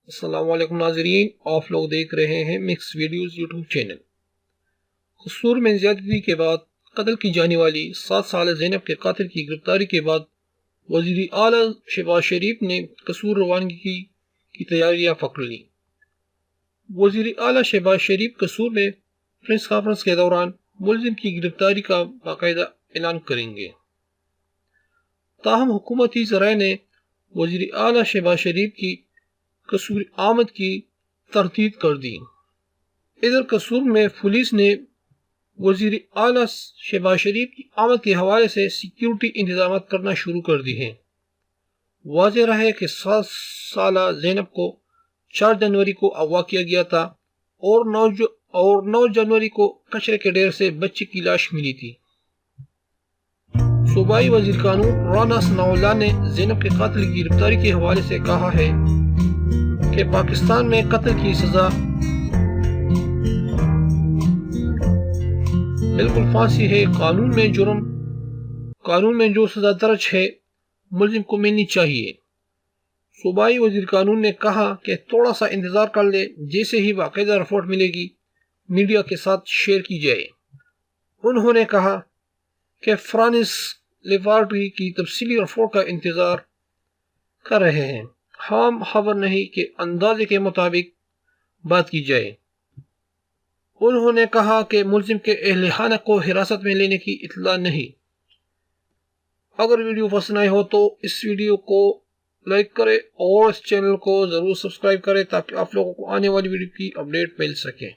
السلام علیکم ناظرین، آپ لوگ دیکھ رہے ہیں مکس ویڈیوز یوٹیوب چینل۔ قصور میں زیادتی کے بعد قتل کی جانے والی 7 سالہ زینب کے قاتل کی گرفتاری کے بعد وزیر اعلیٰ شہباز شریف نے قصور روانگی کی تیاریاں پکڑ لیں۔ وزیر اعلیٰ شہباز شریف قصور میں پریس کانفرنس کے دوران ملزم کی گرفتاری کا باقاعدہ اعلان کریں گے، تاہم حکومتی ذرائع نے وزیر اعلیٰ شہباز شریف کی قصور آمد کی تردید کر دی۔ ادھر قصور میں پولیس نے وزیر اعلیٰ شہباز شریف کی آمد کے حوالے سے سیکیورٹی انتظامات کرنا شروع کر دی ہیں۔ واضح رہے کہ 7 سالہ زینب کو 4 جنوری کو اغوا کیا گیا تھا اور 9 جنوری کو کچرے کے ڈھیر سے بچے کی لاش ملی تھی۔ صوبائی وزیر قانون رانا ثناء اللہ نے زینب کے قاتل کی گرفتاری کے حوالے سے کہا ہے کہ پاکستان میں قتل کی سزا بالکل پھانسی ہے۔ قانون میں جو سزا درج ہے ملزم کو ملنی چاہیے۔ صوبائی وزیر قانون نے کہا کہ تھوڑا سا انتظار کر لے، جیسے ہی باقاعدہ رپورٹ ملے گی میڈیا کے ساتھ شیئر کی جائے۔ انہوں نے کہا کہ فرانس لیبارٹری کی تفصیلی رپورٹ کا انتظار کر رہے ہیں، ہم خبر نہیں کہ اندازے کے مطابق بات کی جائے۔ انہوں نے کہا کہ ملزم کے اہل خانہ کو حراست میں لینے کی اطلاع نہیں۔ اگر ویڈیو پسند آئی ہو تو اس ویڈیو کو لائک کریں اور اس چینل کو ضرور سبسکرائب کریں تاکہ آپ لوگوں کو آنے والی ویڈیو کی اپڈیٹ مل سکے۔